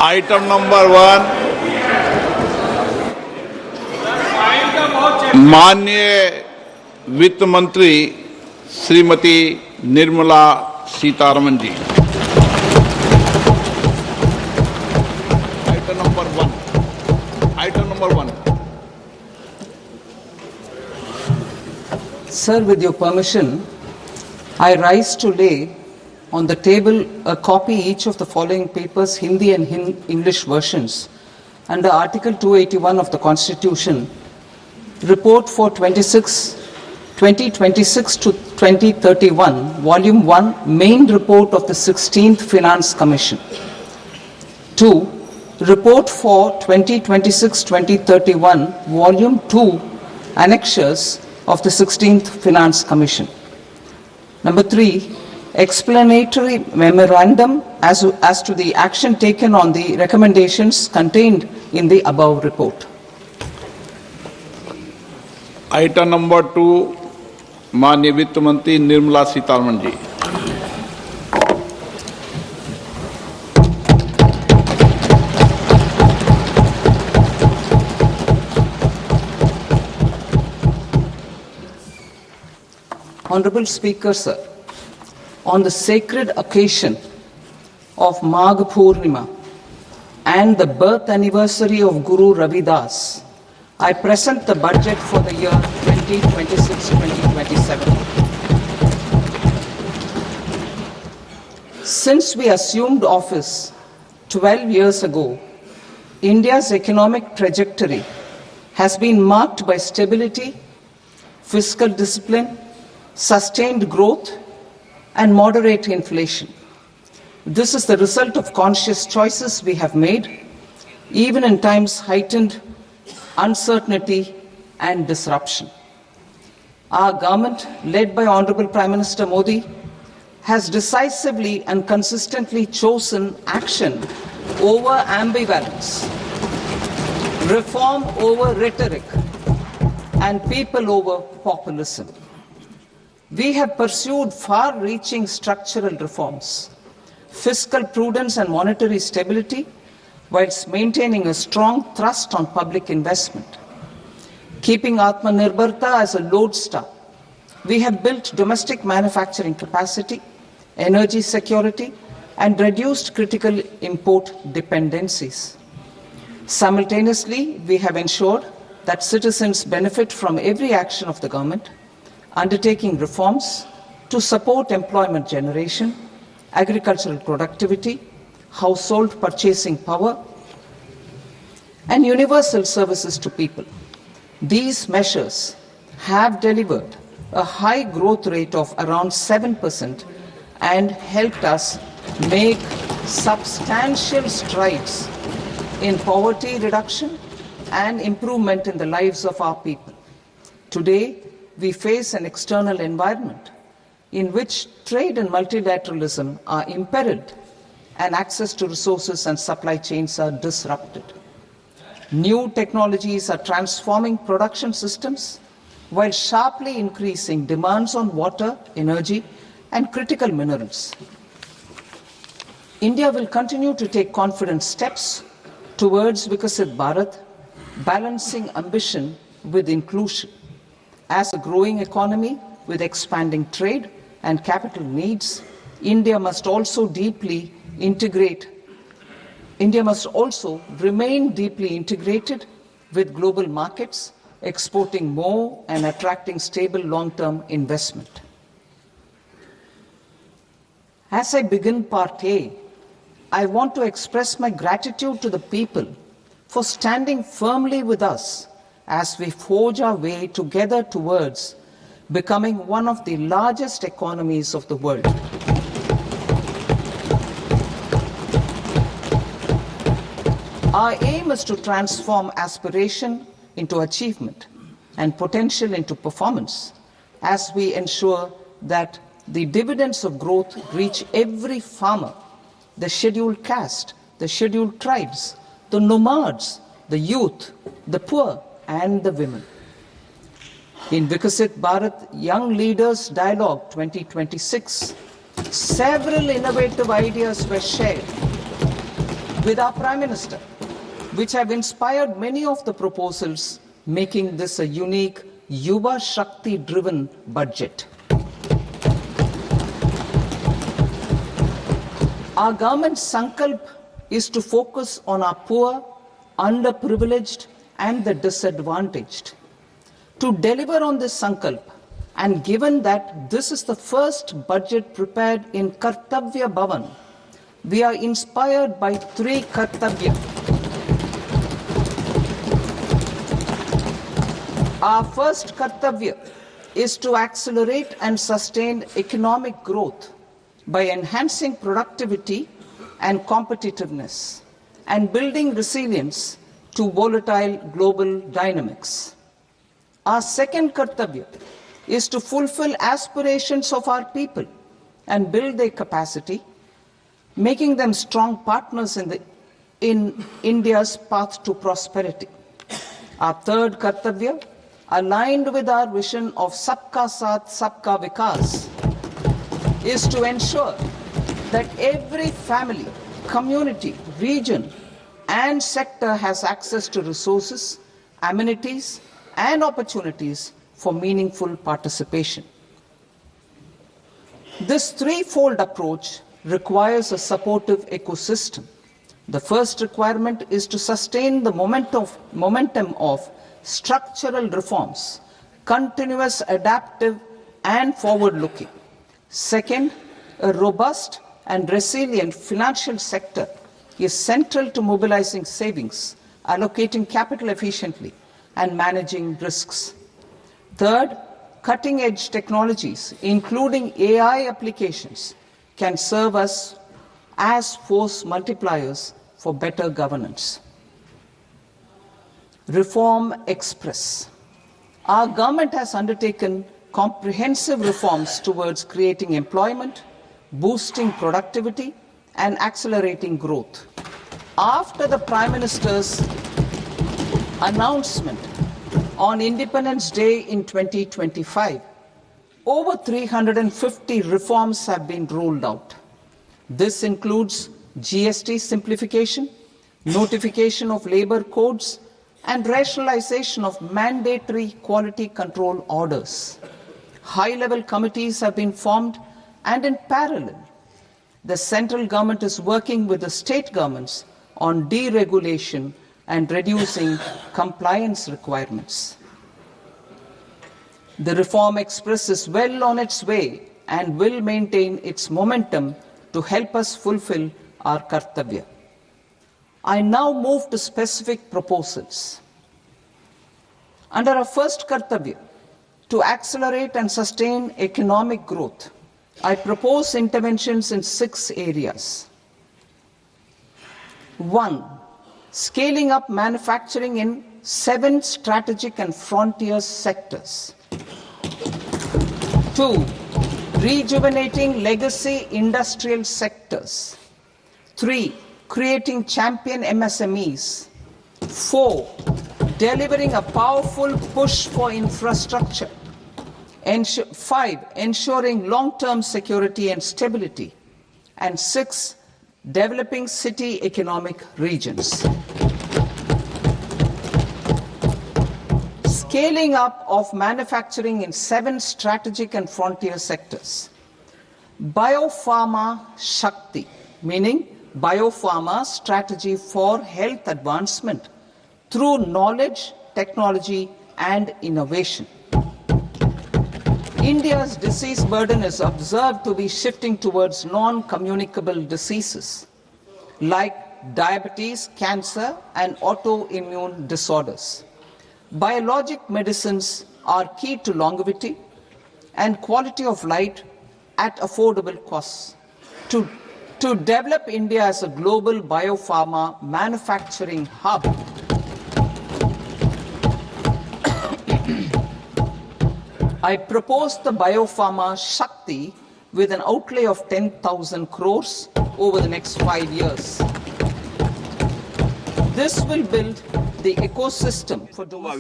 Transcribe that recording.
Item number 1, माननीय वित्त मंत्री श्रीमती निर्मला सीतारमन जी. Item number 1. Sir, with your permission, I rise to lay on the table a copy each of the following papers, Hindi and English versions, under Article 281 of the Constitution, Report for 2026 to 2031, Volume 1, Main Report of the 16th Finance Commission. 2. Report for 2026-2031, Volume 2, Annexures of the 16th Finance Commission. Number 3, explanatory memorandum as to the action taken on the recommendations contained in the above report. Item number 2, माननीय वित्त मंत्री निर्मला सीतारमन जी. Honorable Speaker, sir, on the sacred occasion of Magh Purnima and the birth anniversary of Guru Ravidas, I present the budget for the year 2026-2027. Since we assumed office 12 years ago, India's economic trajectory has been marked by stability, fiscal discipline, sustained growth, and moderate inflation. This is the result of conscious choices we have made, even in times heightened uncertainty and disruption. Our government, led by Honorable Prime Minister Modi, has decisively and consistently chosen action over ambivalence, reform over rhetoric, and people over populism. We have pursued far-reaching structural reforms, fiscal prudence and monetary stability, whilst maintaining a strong thrust on public investment. Keeping Atmanirbharta as a lodestar, we have built domestic manufacturing capacity, energy security, and reduced critical import dependencies. Simultaneously, we have ensured that citizens benefit from every action of the government, undertaking reforms to support employment generation, agricultural productivity, household purchasing power, and universal services to people. These measures have delivered a high growth rate of around 7% and helped us make substantial strides in poverty reduction and improvement in the lives of our people. Today, we face an external environment in which trade and multilateralism are imperiled and access to resources and supply chains are disrupted. New technologies are transforming production systems while sharply increasing demands on water, energy, and critical minerals. India will continue to take confident steps towards Vikasit Bharat, balancing ambition with inclusion. As a growing economy with expanding trade and capital needs, India must also remain deeply integrated with global markets, exporting more and attracting stable long-term investment. As I begin Part A, I want to express my gratitude to the people for standing firmly with us as we forge our way together towards becoming one of the largest economies of the world. Our aim is to transform aspiration into achievement and potential into performance as we ensure that the dividends of growth reach every farmer, the scheduled caste, the scheduled tribes, the nomads, the youth, the poor, and the women. In Vikasit Bharat Young Leaders Dialogue 2026, several innovative ideas were shared with our Prime Minister, which have inspired many of the proposals, making this a unique Yuva Shakti-driven budget. Our government's sankalp is to focus on our poor, underprivileged, and the disadvantaged. To deliver on this sankalp, and given that this is the first budget prepared in Kartavya Bhavan, we are inspired by three Kartavya. Our first Kartavya is to accelerate and sustain economic growth by enhancing productivity and competitiveness and building resilience to volatile global dynamics. Our second Kartavya is to fulfill aspirations of our people and build their capacity, making them strong partners in India's path to prosperity. Our third Kartavya, aligned with our vision of Sabka Saath, Sabka Vikas, is to ensure that every family, community, region, and sector has access to resources, amenities, and opportunities for meaningful participation. This threefold approach requires a supportive ecosystem. The first requirement is to sustain the momentum of structural reforms, continuous, adaptive, and forward-looking. Second, a robust and resilient financial sector is central to mobilizing savings, allocating capital efficiently, and managing risks. Third, cutting-edge technologies, including AI applications, can serve us as force multipliers for better governance. Reform Express. Our government has undertaken comprehensive reforms towards creating employment, boosting productivity, and accelerating growth. After the Prime Minister's announcement on Independence Day in 2025, over 350 reforms have been rolled out. This includes GST simplification, notification of labor codes, and rationalization of mandatory quality control orders. High-level committees have been formed, and in parallel, the central government is working with the state governments on deregulation and reducing compliance requirements. The Reform Express is well on its way and will maintain its momentum to help us fulfill our Kartavya. I now move to specific proposals. Under our first Kartavya, to accelerate and sustain economic growth, I propose interventions in 6 areas. 1. Scaling up manufacturing in 7 strategic and frontier sectors. 2. Rejuvenating legacy industrial sectors. 3. Creating champion MSMEs. 4. Delivering a powerful push for infrastructure. 5. Ensuring long-term security and stability. And 6. Developing city economic regions. Scaling up of manufacturing in 7 strategic and frontier sectors. Biopharma Shakti, meaning biopharma strategy for health advancement through knowledge, technology, and innovation. India's disease burden is observed to be shifting towards non-communicable diseases like diabetes, cancer, and autoimmune disorders. Biologic medicines are key to longevity and quality of life at affordable costs. To develop India as a global biopharma manufacturing hub, I propose the Biopharma Shakti with an outlay of 10,000 crores over the next 5 years. This will build the ecosystem for domestic